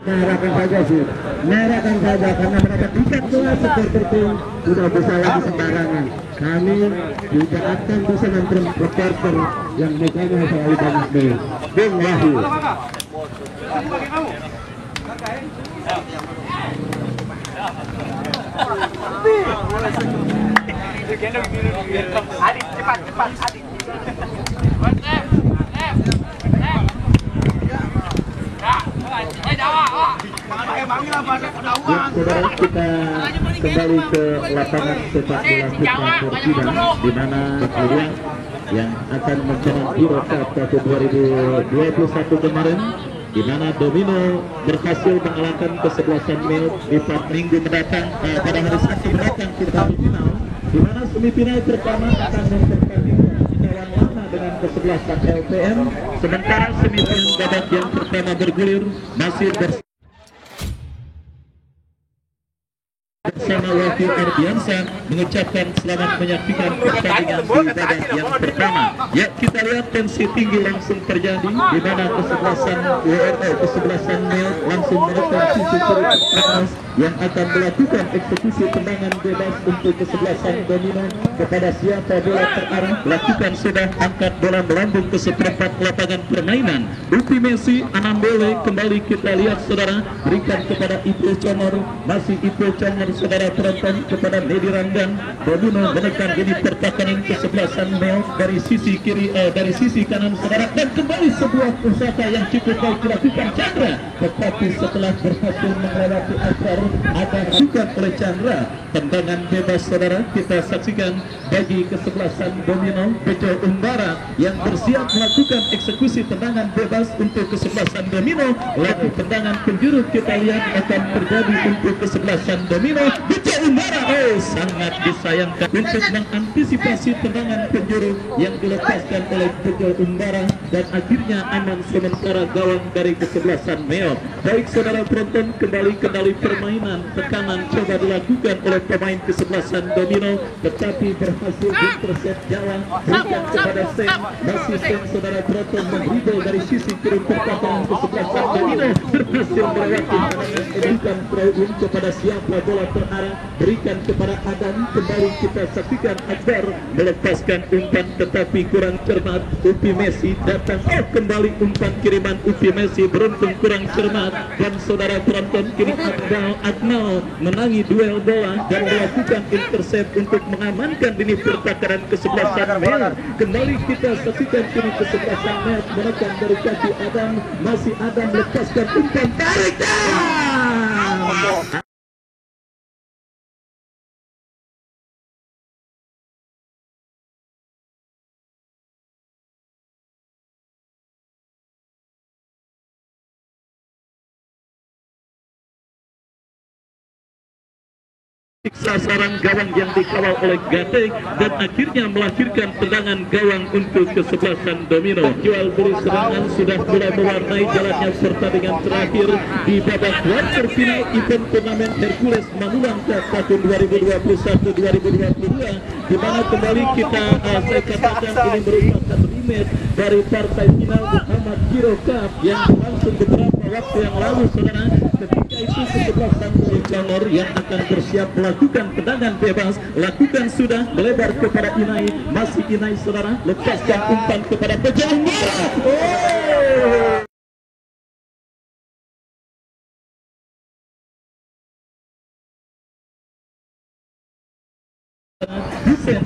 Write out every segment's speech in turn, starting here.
Merahkan saja sih, merahkan saja karena mereka ikat kelas seperti itu sudah bisa lagi sembarangan. Kami tidak akan bisa nonton reporter yang mukanya selalu banyak deh. Bung Wahyu. Adit cepat Adit. Saudara, kita kembali ke lapangan sepak bola putra Persida di mana Persida yang akan mencetak Euro Cup tahun 2021 kemarin, di mana Domino berhasil mengalahkan kesebelasan di minggu mendatang. Pada hari Sabtu mendatang kita final, di mana semifinal pertama akan mempertandingkan lawan lama dengan kesebelasan LPM, sementara semifinal babak yang pertama bergulir masih bersama Wakil Ardiansa mengucapkan selamat menyaksikan pertandingan di babak yang pertama. Ya, kita lihat tensi tinggi langsung terjadi di mana kesebelasan Mel langsung menekan sisi kiri Thanos yang akan melakukan eksekusi tendangan bebas untuk kesebelasan Domino. Kepada siapa bola terarah, lakukan sudah angkat bola melambung ke seperempat lapangan permainan. Upi Messi Anambele kembali kita lihat saudara, berikan kepada Ipul Conor, masih Ipul Conor saudara penonton kepada Nedi Ramdan. Domino menekan ini pertahanan kesebelasan Mel dari sisi kiri, dari sisi kanan saudara, dan kembali sebuah usaha yang cukup baik dilakukan Chandra, tetapi setelah berhasil melewati Akbar ada juga oleh Chandra. Tendangan bebas saudara kita saksikan bagi kesebelasan Domino. Bejo Umbara yang bersiap melakukan eksekusi tendangan bebas untuk kesebelasan Domino. Lalu tendangan penjuru kita lihat akan terjadi untuk kesebelasan Domino. Bejo Umbara sangat disayangkan untuk mengantisipasi tendangan penjuru yang dilepaskan oleh Bejo Umbara, dan akhirnya aman sementara gawang dari kesebelasan Meo. Baik saudara penonton, kembali kendali permainan, tekanan coba dilakukan oleh pemain kesebelasan Domino, tetapi berhasil intercept Jawa, berikan kepada Sen, masih Sen saudara penonton menghibur dari sisi kiri pertahanan kesebelasan Domino, berhasil melewati bukan throw-in kepada siapa bola terarah, berikan kepada Adam. Kembali kita saksikan Akbar melepaskan umpan tetapi kurang cermat. Upi Messi datang, kembali umpan kiriman Upi Messi beruntung kurang cermat, dan saudara penonton kini Akmal menangi duel bola dan melakukan intercept untuk mengamankan ini pertahanan kesebelasan Mel. Kembali kita saksikan kini kesebelasan Mel menekan dari kaki Adam, masih Adam melepaskan umpan tarik. Sasaran gawang yang dikawal oleh Gate, dan akhirnya melahirkan tendangan gawang untuk kesebelasan Domino. Jual beli serangan sudah mulai mewarnai jalannya pertandingan terakhir di babak quarter final event turnamen Hercules Mamulang tahun 2021-2022, di mana kembali kita saya katakan ini merupakan rematch dari partai final Muhammad Hero Cup yang berlangsung beberapa waktu yang lalu saudara. Ketika itu kesebelasan Conor yang akan bersiap melakukan tendangan bebas, lakukan sudah melebar kepada Inai, masih Inai saudara, lepaskan umpan kepada Bejo Umbara.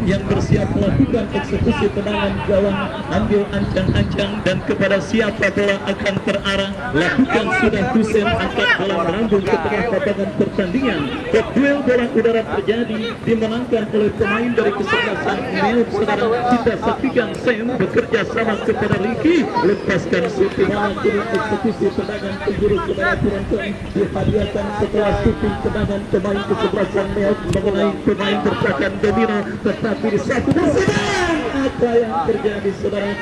Yang bersiap melakukan eksekusi tendangan gawang, ambil ancang-ancang, dan kepada siapa bola akan terarah, lakukan sudah Hussein angkat bola melambung ke tengah lapangan pertandingan. Duel bola udara terjadi, dimenangkan oleh pemain dari kesebelasan Mel saudara. Kita saksikan Sam bekerja sama kepada Ricky, lepaskan Sutimana kini eksekusi tendangan penjuru kepada penonton, dihadiahkan setelah shooting tendangan pemain kesebelasan Mel mengenai pemain bertahan Domino, tetapi di satu sedang apa yang terjadi saudara,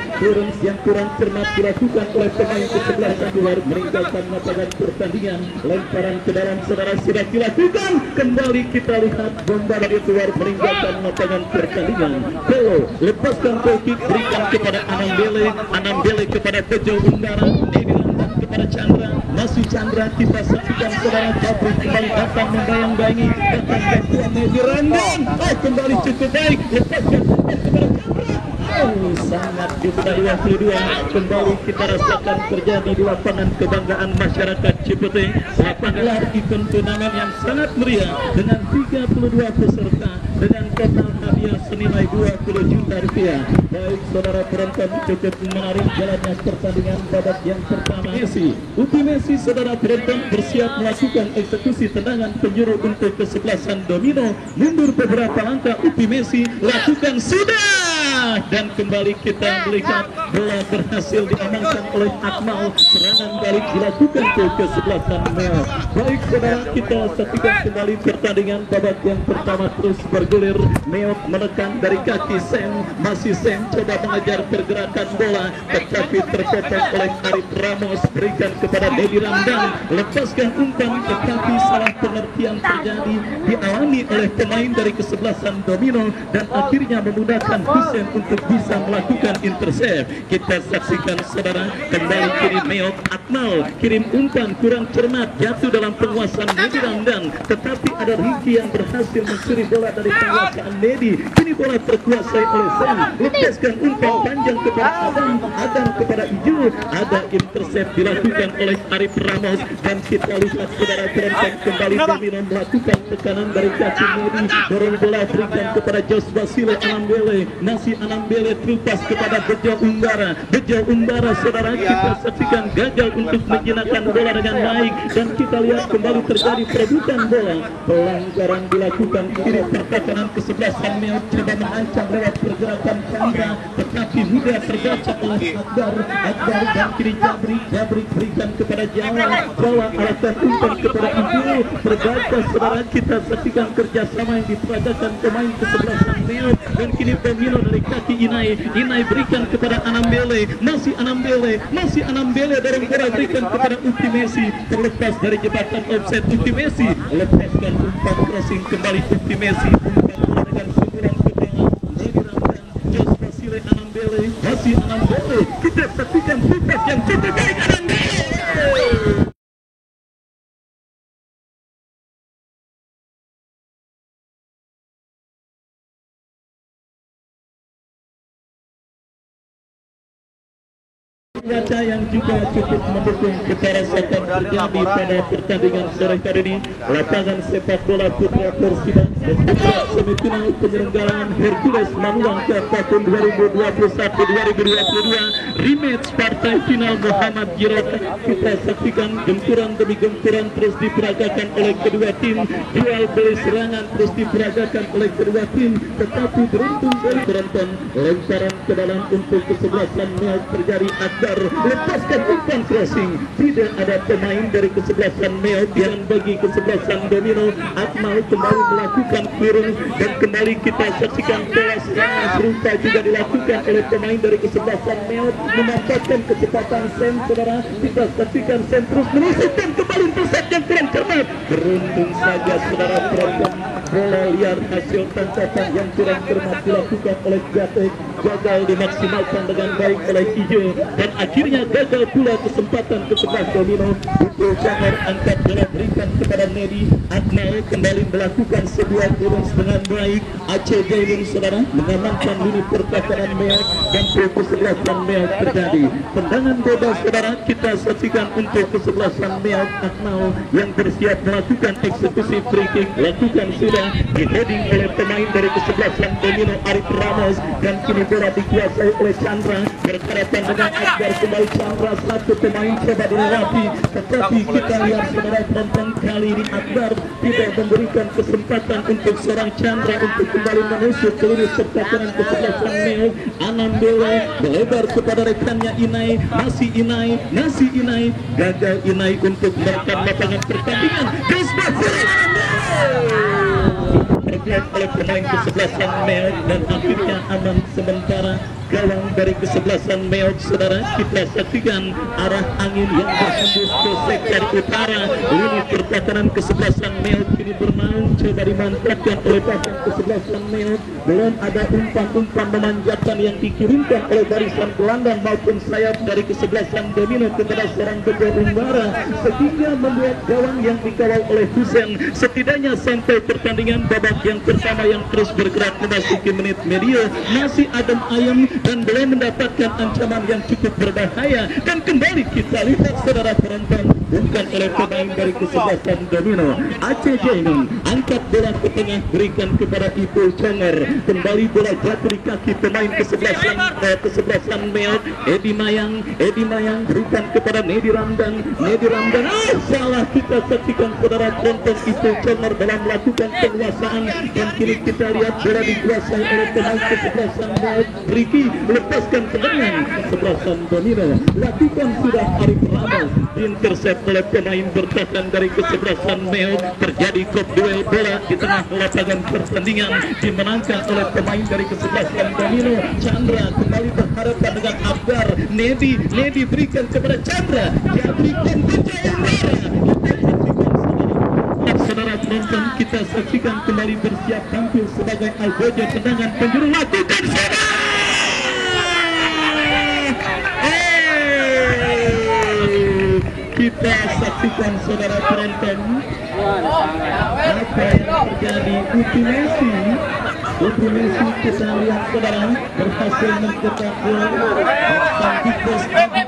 yang kurang cermat dilakukan oleh pemain kesebelasan luar, meninggalkan lapangan pertandingan. Lemparan ke dalam saudara sudah dilakukan, kembali kita lihat bomba dari luar meninggalkan lapangan pertandingan. Pelo lepaskan goal kick, berikan kepada Anambele kepada Bejo Umbara, kepada Chandra, masih Chandra, kita saksikan saudara Jabri kembali datang membayang-bayangi, datang bantuan Medi Randang, kembali cukup baik, lepaskan kepada Chandra. Sangat dibuka 22. Kembali kita rasakan terjadi di lapangan kebanggaan masyarakat Cipete, lapangan event turnamen yang sangat meriah dengan 32 peserta dengan total hadiah senilai 20 juta rupiah. Baik saudara penonton, cukup menarik jalannya pertandingan babak yang pertama. Upi Messi saudara penonton bersiap melakukan eksekusi tendangan penjuru untuk kesebelasan domino. Mundur beberapa langkah, Upi Messi lakukan sudah. Dan kembali kita melihat bola berhasil diamankan oleh Akmal. Serangan balik dilakukan ke kesebelasan Mel. Baik saudara, kita saksikan kembali pertandingan babak yang pertama terus bergulir. Meot menekan dari kaki Sam, masih Sam coba mengejar pergerakan bola, tetapi terpotong oleh Arif Ramos. Berikan kepada Dedi Ramdan, lepaskan umpan, tetapi salah pengertian terjadi dialami oleh pemain dari kesebelasan domino dan akhirnya memudahkan Hussein untuk bisa melakukan intercept. Kita saksikan saudara, kembali kirim Meot. Akmal kirim umpan kurang cermat, jatuh dalam penguasaan Dedi Ramdan, tetapi ada Ricky yang berhasil mencuri bola dari penguasaan Dedi. Kini bola terkuasai oleh Sam, lepaskan umpan panjang kepada Adam kepada Ijo, ada intercept dilakukan oleh Arif Ramos. Dan kita lihat saudara penonton, kembali domino melakukan tekanan dari kaki Dedi, dorong bola berikan kepada Jos Basile Anambele, masih Anambele terlepas kepada Bejo Umbara. Bejo Umbara saudara, kita saksikan gagal untuk menjinakkan bola dengan baik, dan kita lihat kembali terjadi perebutan bola. Pelanggaran dilakukan kiri pertahanan kesebelasan Meot, coba mengancam lewat pergerakan Chandra, tetapi mudah terbaca oleh Akbar dan kiri Jabri berikan kepada Jawa arahkan umpan kepada Ibu. Terbaca saudara, kita saksikan kerjasama yang diperagakan pemain kesebelasan Meot, dan kini domino dari kaki Inai berikan kepada Anambele, masih Anambele dari bola berikan kepada Upi Messi, terlepas dari jebakan offset. Upi Messi lepaskan umpan crossing, kembali Upi Messi, umpan bola dengan sunduran ke tengah. Dedi Ramdan, Jos Basile Anambele, masih Anambele, kita saksikan pupas yang cukup baik Anambele. Cuaca yang juga cukup mendukung, kita rasakan terjadi pada pertandingan sore hari ini. Lapangan sepak bola putra Persida putra semifinal penyelenggaraan Hercules Mamulang Cup tahun 2021-2022 rematch partai final Muhammad Giroud. Kita saksikan gempuran demi gempuran terus diperagakan oleh kedua tim, duel beli serangan terus diperagakan oleh kedua tim, tetapi beruntung dari penonton, lemparan ke dalam untuk kesebelasan Meot terjadi. Akbar lepaskan umpan crossing, tidak ada pemain dari kesebelasan Meot yang bagi kesebelasan domino. Akmal kembali melakukan kurung, dan kembali kita saksikan pola serangan serupa juga dilakukan oleh pemain dari kesebelasan Meot, memanfaatkan kecepatan Sam saudara. Kita saksikan Sam terus menusukkan kembali intercept yang kurang cermat, beruntung saja saudara penonton, bola liar hasil tangkapan yang kurang cermat dilakukan oleh Gatek, gagal dimaksimalkan dengan baik oleh Ijo, dan akhirnya gagal pula kesempatan ke-11 domino. Itu Jamar angkat bola berikan kepada Nedi. Akmal kembali melakukan sebuah kurung dengan baik. Aceh Jailin saudara mengamankan lini pertahanan Meot, dan kesebelasan Meot terjadi. Tendangan bebas saudara, kita saksikan untuk kesebelasan Meot. Akmal yang bersiap melakukan eksekusi free kick, lakukan sudah di heading oleh pemain dari kesebelasan domino Arif Ramos, dan kini bola dikuasai oleh Chandra. Berhadapan dengan Akbar, kembali Chandra, satu pemain coba dilewati, tetapi kita lihat saudara penonton, kali ini Akbar tidak memberikan kesempatan untuk seorang Chandra untuk kembali menusuk ke lini pertahanan kesebelasan Meot. Anambele melebar kepada rekannya Inai, masih Inai, gagal Inai untuk merekam lapangan pertandingan. Terlihat oleh pemain kesebelasan Meot, dan akhirnya aman sementara. gawang dari kesebelasan Meot, saudara. Kita saksikan arah angin yang berhembus ke sektor utara. Lini pertahanan kesebelasan Meot ini bermain, coba dimantapkan oleh pasukan kesebelasan Meot. Belum ada umpan-umpan memanjatkan yang dikirimkan oleh barisan gelandang maupun sayap dari kesebelasan Domino kepada seorang Bejo Umbara, sehingga membuat gawang yang dikawal oleh Husen setidaknya sampai pertandingan babak yang pertama yang terus bergerak memasuki menit media masih adem ayem dan belum mendapatkan ancaman yang cukup berbahaya. Dan kembali kita lihat, saudara penonton, bukan oleh pemain dari kesebelasan Domino. Aceh Jainun angkat bola ke tengah, berikan kepada Ipul Conger. Kembali bola jatuh di kaki pemain kesebelasan Meot. Edi Mayang berikan kepada Nedi Ramdan. Salah kita saksikan, saudara penonton, Ipul Conger dalam melakukan penguasaan, dan kini kita lihat bola dikuasai oleh pemain kesebelasan Meot. Ricky lepaskan tendangan kesebelasan Domino, lakukan sudah Arif Ramos, intercept oleh pemain bertahan dari kesebelasan Meot. Terjadi kop duel bola di tengah lapangan pertandingan, dimenangkan oleh pemain dari kesebelasan Domino. Chandra kembali berhadapan dengan Abdar. Nedi berikan kepada Chandra, jadikan saudara penonton, kita saksikan kembali bersiap tampil sebagai Algojo. Tendangan penjuru lakukan kita saksikan, saudara penonton, apa yang terjadi. Upi Messi kita lihat, saudara, berhasil mencetak gol. Sang tikus bagi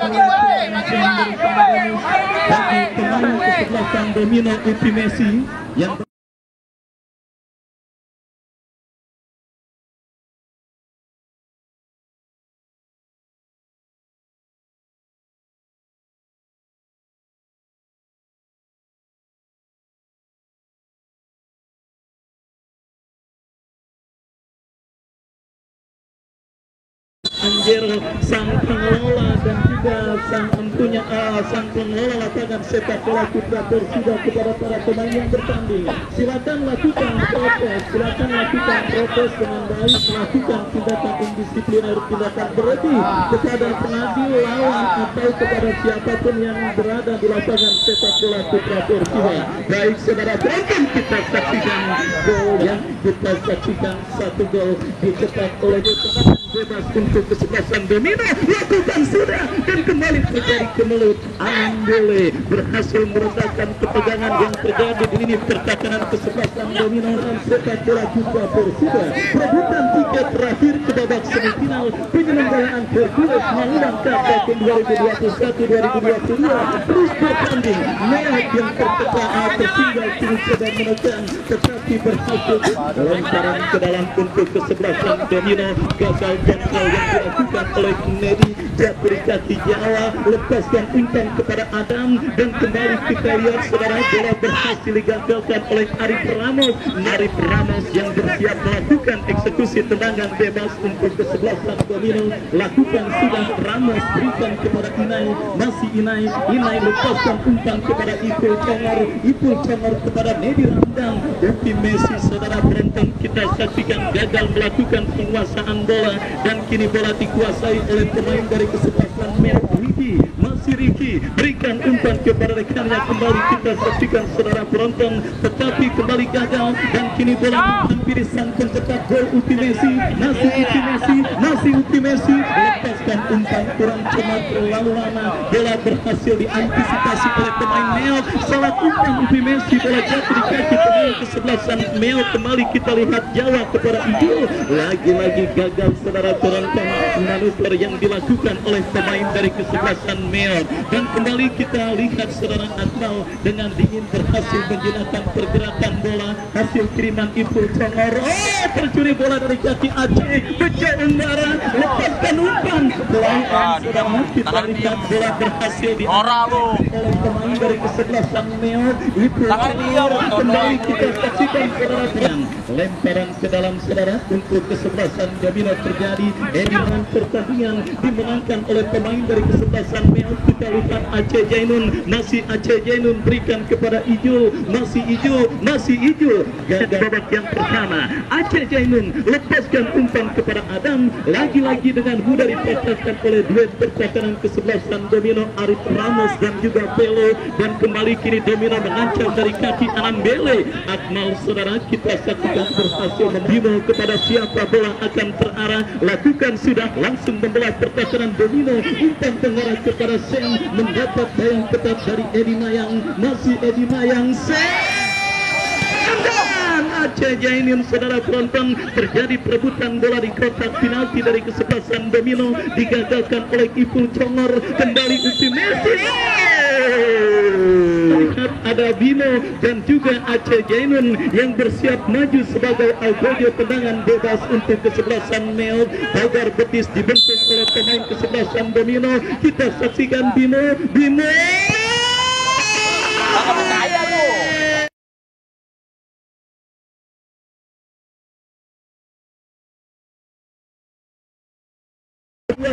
pemain kesebelasan Domino, Upi Messi yang Anjero, sang pengelola dan juga sang pengelola lapangan sepak bola Putra Persida kepada para pemain yang bertanding. Silakan lakukan protes dengan baik, melakukan tindakan indisipliner, tindakan berlebih kepada pengadil lawan atau kepada siapapun yang berada di lapangan sepak bola Putra Persida. Baik, saudara penonton, kita saksikan gol yang kita saksikan, satu gol dicetak oleh bebas untuk kesebelasan Domino, lakukan sudah, dan kembali terjadi kemelut. Ambole berhasil meredakan ketegangan yang terjadi di lini pertahanan kesebelasan Domino dan sepak bola Putra Persida. Perebutan tiket terakhir ke babak semifinal penyelenggaraan Hercules Maulana Cup tahun 2021-2022 terus bertanding. Meot yang tertinggal kini sedang menekan, tetapi berhasil lemparan ke dalam untuk kesebelasan Domino. Gagal jangkau yang dilakukan oleh Nedi, jatuh di kaki Jawa, lepaskan umpan kepada Adam, dan kembali kita lihat, saudara, bola berhasil digagalkan oleh Arif Ramos yang bersiap melakukan eksekusi tendangan bebas untuk kesebelasan Domino. Lakukan sudah, Ramos berikan kepada Inai lepaskan umpan kepada Ipul Conger kepada Nedi Ramdan. Upi Messi, saudara penonton, kita saksikan gagal melakukan penguasaan bola, dan kini bola dikuasai oleh pemain dari kesebelasan Meot. Ricky berikan umpan kepada rekannya, kembali kita saksikan, saudara penonton, tetapi kembali gagal, dan kini bola menghampiri sang pencetak gol Upi Messi. Masih Upi Messi lepaskan umpan kurang cermat, terlalu lama, bola berhasil diantisipasi oleh pemain Meot. Salah umpan Upi Messi, bola jatuh di kaki pemain kesebelasan Meot. Kembali kita lihat Jawa kepada Idul, lagi-lagi gagal, saudara penonton, manuver yang dilakukan oleh pemain dari kesebelasan Meot. Dan kembali kita lihat, saudara Akmal dengan dingin berhasil menjinakkan pergerakan bola, hasil kiriman Ipul Conger. Tercuri bola dari kaki Aceh, Bejo Umbara lepaskan umpan, saudara, kita lihat bola berhasil diambil oleh pemain dari kesebelasan Meot. Ipul Conger, kembali kita saksikan, saudara, dengan lemparan ke dalam, saudara, untuk kesebelasan Domino terjadi. Pertandingan dimenangkan oleh pemain dari kesebelasan Meot. kita lihat Aceh Jainun, masih Aceh Jainun berikan kepada Ijo, masih Ijo, babak yang pertama Aceh Jainun lepaskan umpan kepada Adam, lagi-lagi dengan mudah dipatahkan oleh duet pertahanan kesebelasan domino Arif Ramos dan juga Pelo, dan kembali kini domino mengancam dari kaki Anambele. Akmal saudara, kita saksikan berhasil membimo kepada siapa bola akan terarah, lakukan sudah langsung membelah pertahanan domino, umpan mengarah kepada Sen, mendapat dayang ketat dari Edi Mayang, masih Edi Mayang, Aceh Jainun saudara penonton, terjadi perebutan bola di kotak penalti dari kesebelasan domino, digagalkan oleh Ipul Congor, kembali Upi Messi. Lihat ada Bimo dan juga Aceh Jainun yang bersiap maju sebagai algojo tendangan bebas untuk kesebelasan Mel. Pagar betis dibentuk oleh pemain kesebelasan domino. Kita saksikan Bimo.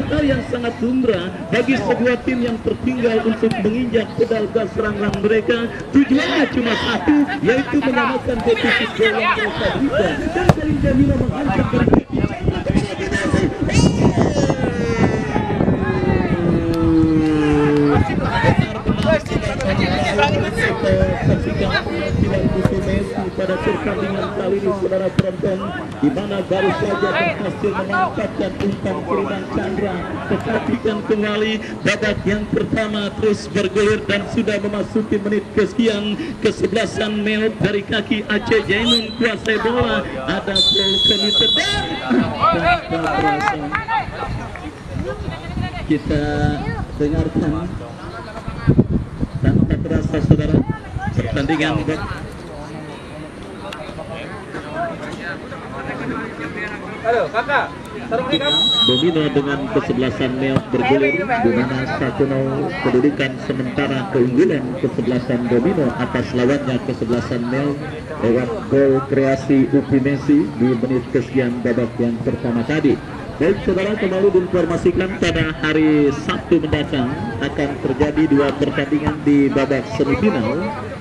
Hal yang sangat lumrah bagi sebuah tim yang tertinggal untuk menginjak pedal gas serangan mereka. Tujuannya cuma satu, yaitu menyamakan defisit gol yang mereka berikan, dan saling Jamila menghancur dari pada pertandingan kali ini saudara penonton, di mana baru saja berhasil menangkapkan umpan Kiriman Chandra, tetapi kan kembali babak yang pertama terus bergulir dan sudah memasuki menit kesekian. Kesebelasan Mel dari kaki Aceh Jainun kuasai bola, ada gol kali terdang. Kita dengarkan tanpa terasa saudara pertandingan Halo kakak, domino dengan kesebelasan Mel bergulir, di mana 1-0 kedudukan sementara keunggulan kesebelasan domino atas lawannya kesebelasan Mel lewat gol kreasi Upi Messi di menit kesekian babak yang pertama tadi. Baik saudara, kembali diinformasikan pada hari Sabtu mendatang akan terjadi dua pertandingan di babak semifinal.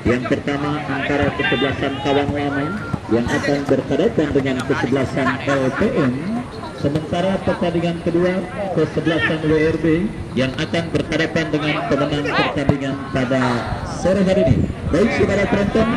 Yang pertama antara kesebelasan Kawan Lama yang akan berhadapan dengan kesebelasan LPM, sementara pertandingan kedua kesebelasan WRB yang akan berhadapan dengan pemenang pertandingan pada sore hari ini. Baik saudara penonton,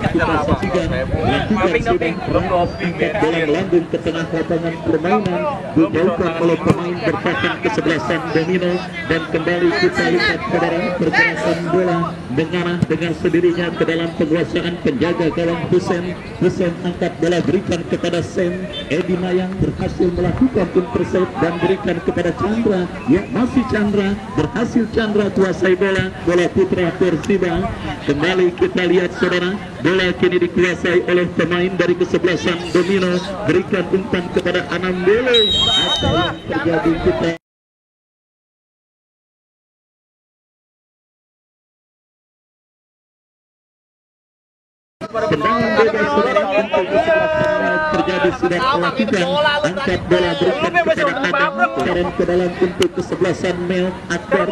kita saksikan lakukan sudah Ramos angkat bola melambung ke tengah lapangan permainan, dijauhkan oleh pemain bertahan kesebelasan domino, dan kembali kita lihat saudara pergerakan bola mengarah dengan sendirinya ke dalam penguasaan penjaga gawang Hussein angkat bola berikan kepada Sen, Edi Mayang berhasil melakukan intercept dan berikan kepada Chandra, ya masih Chandra, berhasil Chandra kuasai bola putra Persiba. Kembali kita lihat saudara, bola kini dikuasai oleh pemain dari kesebelasan domino, berikan umpan kepada Anambele. Apa yang terjadi kita tendangan bebas saudara untuk kesebelasan terjadi sudah melakukan angkat bola berikan kepada Adam, turun ke dalam untuk kesebelasan Mel. Akbar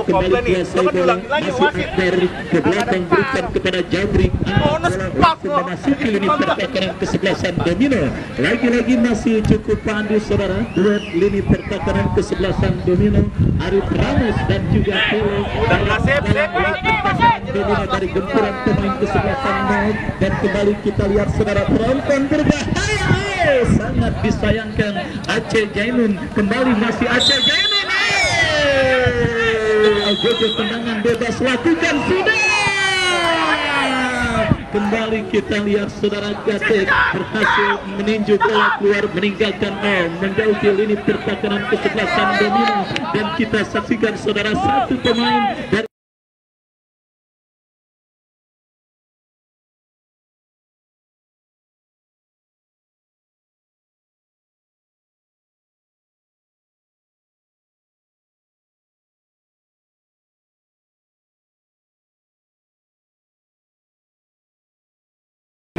kembali kuasai bola, masih Akbar ke belakang berikan kepada Jabri, langsung memasuki lini pertahanan kesebelasan domino. Lagi-lagi masih cukup pandu saudara, duet lini pertahanan kesebelasan domino Arif Ramos dan juga Pelo dari gempuran pemain kesebelasan Mel. Dan kembali kita lihat saudara penonton berbahaya, sangat disayangkan Aceh Jainun, kembali masih Aceh Jainun, algojo tendangan bebas lakukan sudah. Kembali kita lihat saudara, Gatek berhasil meninju bola keluar meninggalkan menjauhi lini pertahanan kesebelasan domino, dan kita saksikan saudara satu pemain dari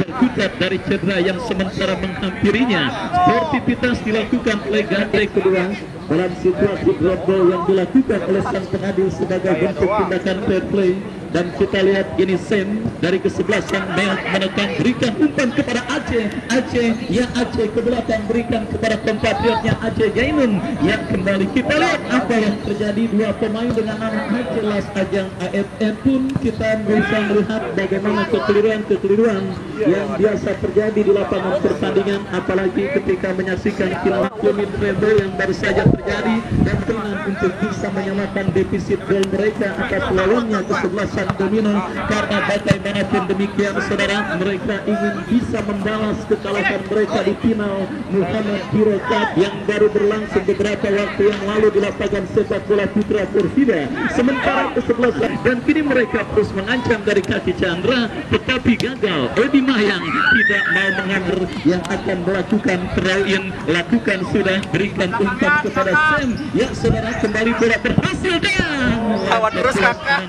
tergugat dari cedera yang sementara menghampirinya. Sportivitas dilakukan oleh ganda kedua dalam situasi drop ball yang dilakukan oleh sang pengadil sebagai bentuk tindakan fair play. Dan kita lihat ini Sam dari kesebelasan Meot menekan, berikan umpan kepada Aceh. Aceh ke belakang, berikan kepada kompatriotnya Aceh Jainun yang kembali. Kita lihat apa yang terjadi, dua pemain dengan nama Aceh Las Ajang AFF pun kita bisa melihat bagaimana kekeliruan yang biasa terjadi di lapangan pertandingan, apalagi ketika menyaksikan kilometer rebel yang baru saja terjadi dan keinginan untuk bisa menyamakan defisit gol mereka atas lawannya kesebelasan Domino. Karena bagaimanapun demikian saudara, mereka ingin bisa membalas kekalahan mereka di final Muhammad Hero Cup yang baru berlangsung beberapa waktu yang lalu di lapangan sepak bola putra Persida. Sementara kesebelasan dan kini mereka terus mengancam dari kaki Chandra tetapi gagal. Edi Mayang tidak mau mengambil yang akan melakukan throw-in, lakukan sudah, berikan umpan kepada Sam. Ya saudara, kembali bola berhasil dengan Lawan terus kakak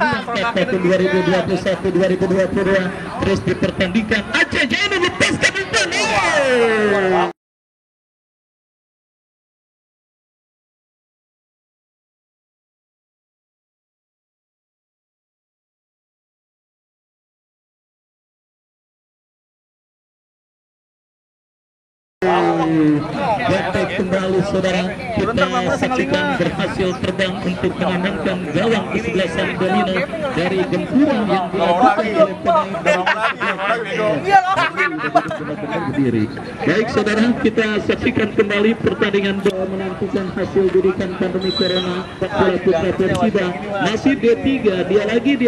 2021-2022 terus dipertandingkan. Aceh Jainun lepaskan umpan. Gatek kembali saudara, kita saksikan berhasil terbang untuk mengamankan gawang kesebelasan Domino dari gempuran yang dilakukan oleh pemain berdiri. Baik saudara, kita saksikan kembali pertandingan menentukan hasil didikan pandemi corona bola putra Persida. Masih D3, dia lagi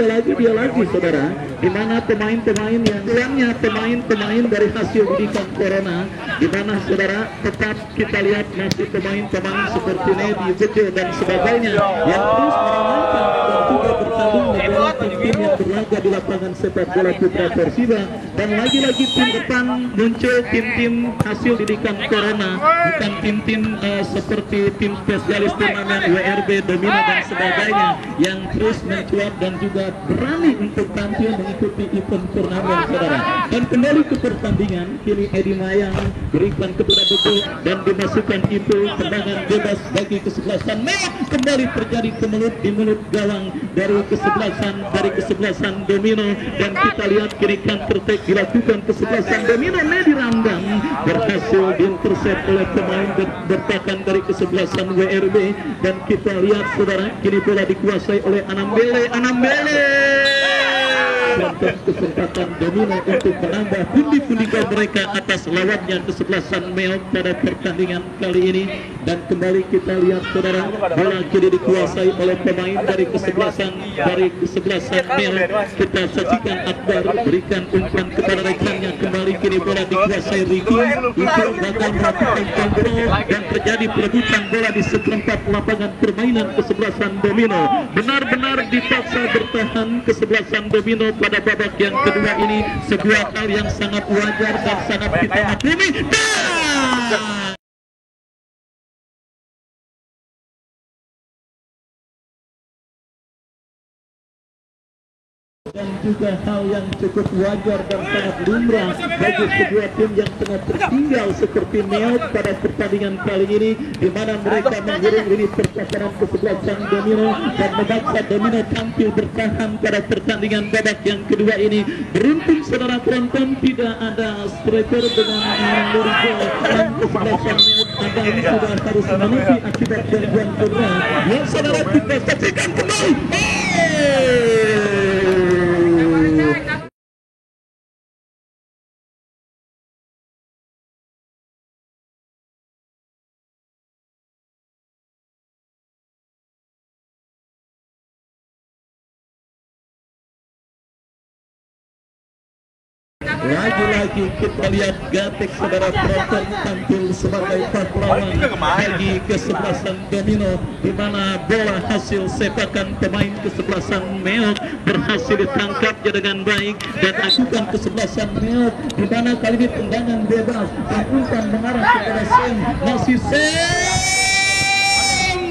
saudara, di mana pemain-pemain yang tulangnya pemain-pemain dari hasil didikan corona, di mana saudara tetap kita lihat masih pemain-pemain seperti Nedi, Bejo dan sebagainya yang terus meramaikan dan juga bertanding membuat tim-tim yang berlaga di lapangan sepak bola putra Persida. Dan lagi-lagi tim depan muncul tim-tim hasil didikan corona, bukan tim-tim seperti tim spesialis turnamen WRB, Domino dan sebagainya yang terus mencuat dan juga berani untuk tampil mengikuti event turnamen saudara. Dan kembali ke pertandingan, kini Edi Mayang berikan kepada Bejo dan dimasukkan itu tendangan bebas bagi kesebelasan Meot. Kembali terjadi kemelut di mulut gawang dari kesebelasan Domino. Dan kita lihat kiri counter attack dilakukan kesebelasan Domino. Nedi Randang berhasil diintercept oleh pemain bertahan dari kesebelasan WRB. Dan kita lihat saudara, kini bola dikuasai oleh Anambele. Dan kesempatan Domino untuk menambah pundi-pundi gol mereka atas lawannya kesebelasan Meot pada pertandingan kali ini. Dan kembali kita lihat saudara, bola kini dikuasai oleh pemain dari kesebelasan Meot. Kita saksikan Akbar berikan umpan kepada rekannya, kembali kini bola dikuasai Ricky. Itu bakal melakukan kontrol dan terjadi perebutan bola di seperempat lapangan permainan kesebelasan Domino. Benar-benar dipaksa bertahan kesebelasan Domino pada babak yang kedua ini, sebuah hal yang sangat wajar dan sangat kita maklumi. Dan juga hal yang cukup wajar dan sangat lumrah bagi sebuah tim yang tengah tertinggal seperti Meot pada pertandingan kali ini, di mana mereka menggiring lini pertahanan kesebelasan Domino dan memaksa Domino tampil bertahan pada pertandingan babak yang kedua ini. Beruntung saudara penonton, tidak ada striker dengan nomor dan kesebelasan Meot ada ini sudah harus menutupi akibat gangguan cedera. Yang saudara kita saksikan kembali. Lagi-lagi kita lihat Gatek saudara penonton tampil sebagai pahlawan bagi kesebelasan Domino, di mana bola hasil sepakan pemain kesebelasan Meot berhasil ditangkapnya dengan baik dan lakukan kesebelasan Meot, di mana kali ini tendangan bebas dan umpan mengarah kepada Sam. Masih Sam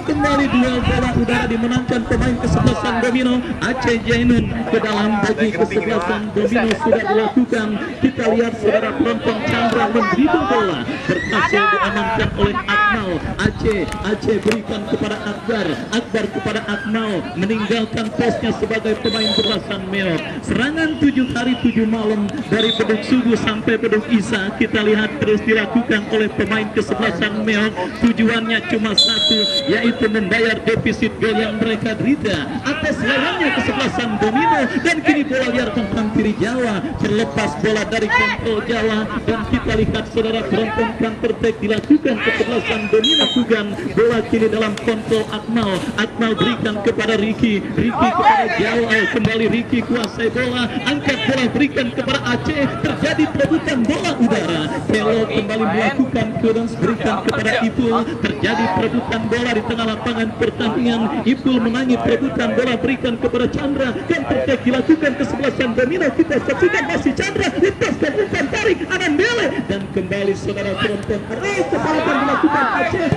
kembali duel bola udara dimenangkan pemain kesebelasan Domino Aceh Jainun ke dalam bagi kesebelasan Domino sudah dilakukan. Kita lihat saudara penonton Chandra mendribble bola berhasil diamankan oleh Akmal. Aceh berikan kepada Akbar kepada Akmal meninggalkan posnya sebagai pemain belasan Meot. Serangan 7 hari 7 malam dari beduk subuh sampai beduk Isa kita lihat terus dilakukan oleh pemain kesebelasan Meot. Tujuannya cuma satu, yaitu membayar defisit gol yang mereka derita atas lawannya kesebelasan Domino. Dan kini bola liar tentang kiri Jawa, terlepas bola dari kontrol Jawa, dan kita lihat saudara penonton counter attack dilakukan kesebelasan Domino. Lakukan bola kini dalam kontrol Akmal berikan kepada Ricky kepada Jawa, kembali Ricky kuasai bola, angkat bola berikan kepada Aceh, terjadi perebutan bola udara. Kelo kembali melakukan clearance berikan kepada Ipul, terjadi perebutan bola di tengah lapangan pertandingan. Ipul menangi perebutan bola berikan kepada Chandra, dan terjadi dilakukan kesebelasan Domino. Kita saksikan masih Chandra lepaskan umpan tarik Anandele, dan kembali saudara penonton kesalahan dilakukan Aceh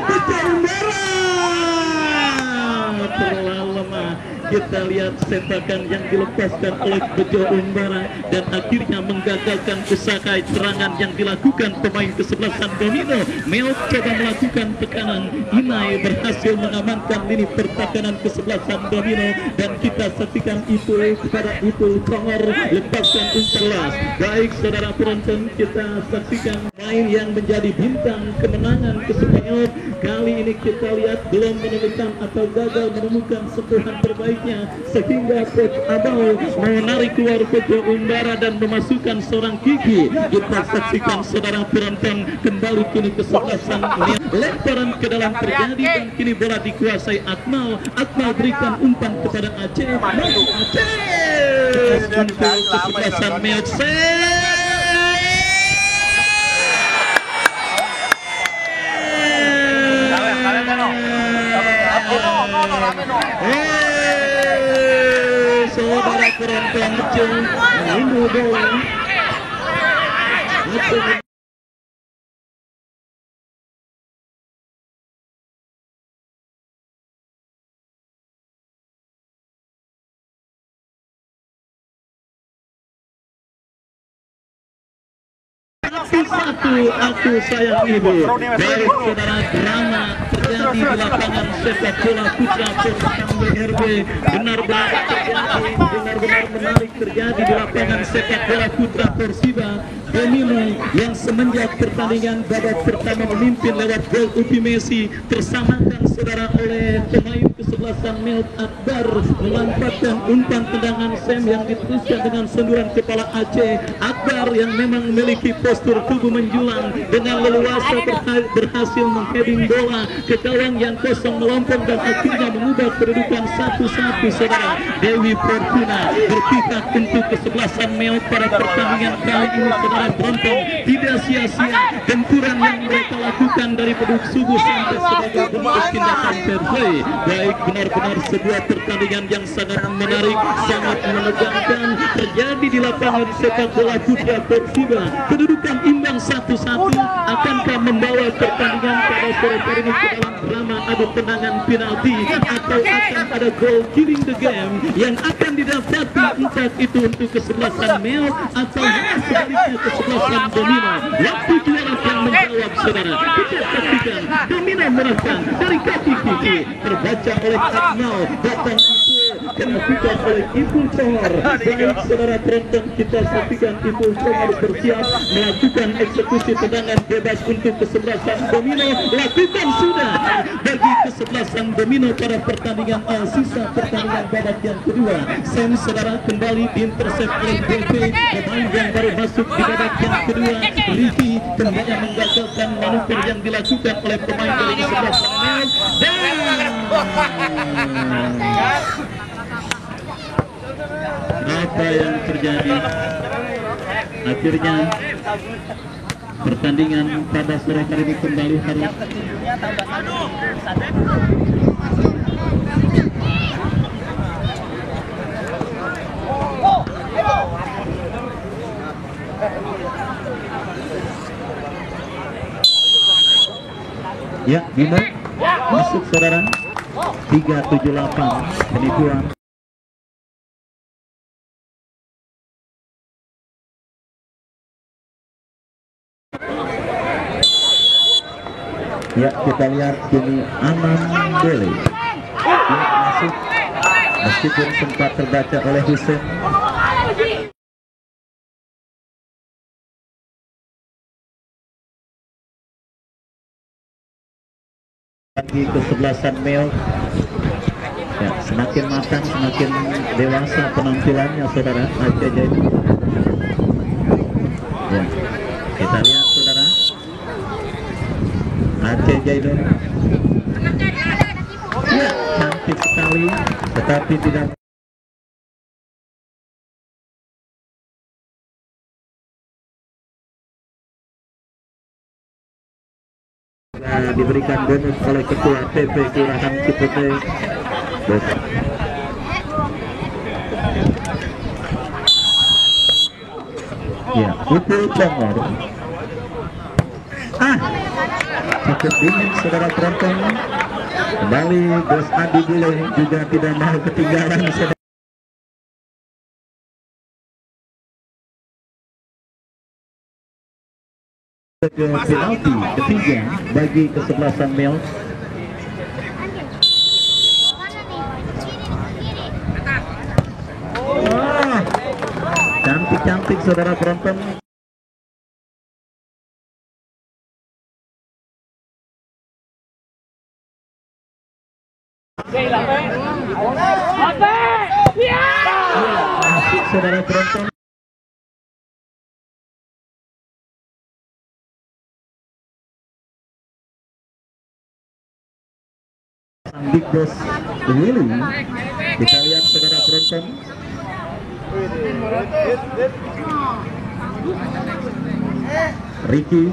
terlalu lemah. Kita lihat sepakan yang dilepaskan oleh Bejo Umbara dan akhirnya menggagalkan usaha serangan yang dilakukan pemain kesebelasan Domino. Meot coba melakukan tekanan, Inai berhasil mengamankan lini pertahanan kesebelasan Domino, dan kita saksikan itu kepada Ipul Kongor lepaskan umpan. Baik saudara penonton, kita saksikan main yang menjadi bintang kemenangan kesebelasan. Kali ini kita lihat belum menemukan atau gagal menemukan sentuhan terbaiknya, sehingga Coach Abau menarik keluar Bejo Umbara dan memasukkan seorang Kiki. Kita saksikan saudara penonton kembali kini kesebelasan lemparan ke dalam terjadi, dan kini bola dikuasai Akmal berikan umpan kepada Aceh untuk kesebelasan Meot. Saudara penonton mengunduh bola. Aku sayang ibu. Baik saudara, drama terjadi di lapangan sepak bola putra Persang BRB. Benar-benar menarik terjadi di lapangan sepak bola putra Persiba Domino, yang semenjak pertandingan babak pertama memimpin lewat gol Upi Messi, tersamakan saudara oleh pemain kesebelasan Meot Akbar, memanfaatkan umpan tendangan Sam yang diteruskan dengan senduran kepala Aceh. Akbar yang memang memiliki postur tubuh menjulang dengan leluasa berhasil mengheading bola ke gawang yang kosong melompong, dan akhirnya mengubah kedudukan 1-1 saudara. Dewi Fortuna berpihak untuk kesebelasan Meot pada pertandingan kali ini saudara penonton. Tidak sia-sia benturan yang mereka lakukan dari beduk subuh sampai sebagai bentuk tindakan fair play. Baik, benar-benar sebuah pertandingan yang sangat menarik, sangat menegangkan terjadi di lapangan sepak bola putra Persiba. Kedudukan imbang 1-1. Akankah membawa pertandingan pada sore hari ini ke dalam drama adu tendangan penalti, atau akan ada gol killing the game yang akan didapati, entah itu untuk kesebelasan Meot atau sebaliknya kesebelasan Domino? Waktu juara yang menjawab saudara. Kita saksikan Domino menang dari kaki Kiki, terbaca oleh Akmal, datang dilakukan oleh Ipul Kongor. Baik saudara penonton, kita saksikan Ipul Kongor bersiap melakukan eksekusi tendangan bebas untuk kesebelasan Domino. Lakukan sudah bagi kesebelasan Domino pada pertandingan sisa pertandingan babak yang kedua. Sam saudara kembali diintercept oleh BP, pemain yang baru masuk di babak yang kedua. Ricky kembali menggagalkan manuver yang dilakukan oleh pemain dari kesebelasan Meot. Apa yang terjadi? Akhirnya pertandingan pada sore hari ini kembali harus ya, Bimo masuk saudara. 378 penipuan. Ya, kita lihat kini Aman Dele yang masuk meskipun sempat terbaca oleh Hussein. Lagi kesebelasan Mel. Ya, semakin matang, semakin dewasa penampilannya saudara. Aceh Jaidun. Ya, kita lihat saudara. Aceh Jaidun. Ya, cantik sekali, tetapi tidak diberikan bonus oleh Ketua PP Kelurahan Cipote. Ya, Upul Congor. Cukup dingin saudara penonton. Kembali Bos Adi Bule juga tidak mau ketinggalan saudara. Ke penalti ketiga bagi kesebelasan Mel. Cantik-cantik saudara penonton. Masuk saudara penonton. Big Boss Willy, kita lihat saudara penonton. Ricky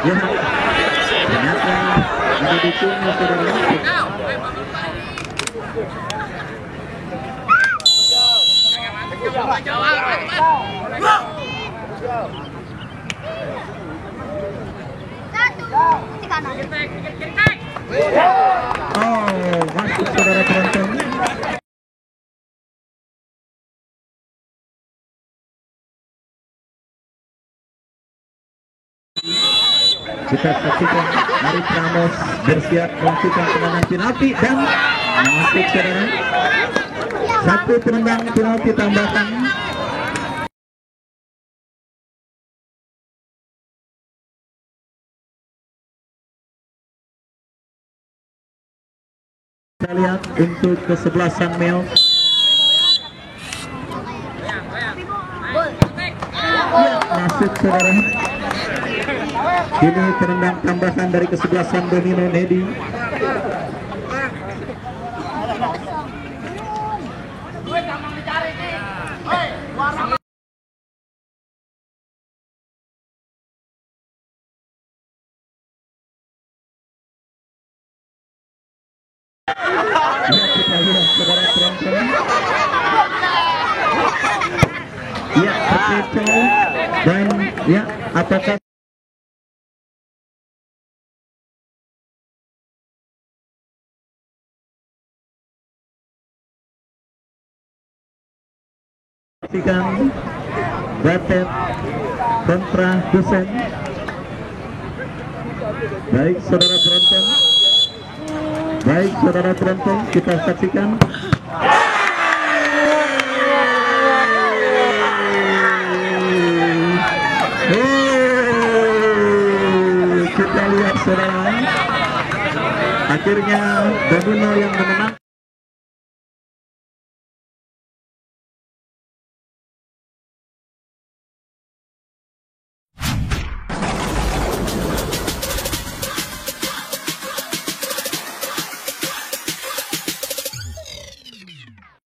ya, ternyata ada dukungnya saudara. Oh, masuk saudara penonton. Kita saksikan Arif Ramos bersiap melakukan tendangan penalti dan masuk saudara. Satu tendangan penalti tambahan. Kita lihat untuk kesebelasan Mel. Ya, masuk saudara. Ini tendangan tambahan dari kesebelasan Domino Nedi. Ya, kita lihat saudara penonton. Ya, terkecoh dan ya, apakah pastikan Batet kontra Hussein. Baik saudara penonton. Baik saudara penonton, kita saksikan. Kita lihat saudara. Akhirnya domino yang menang.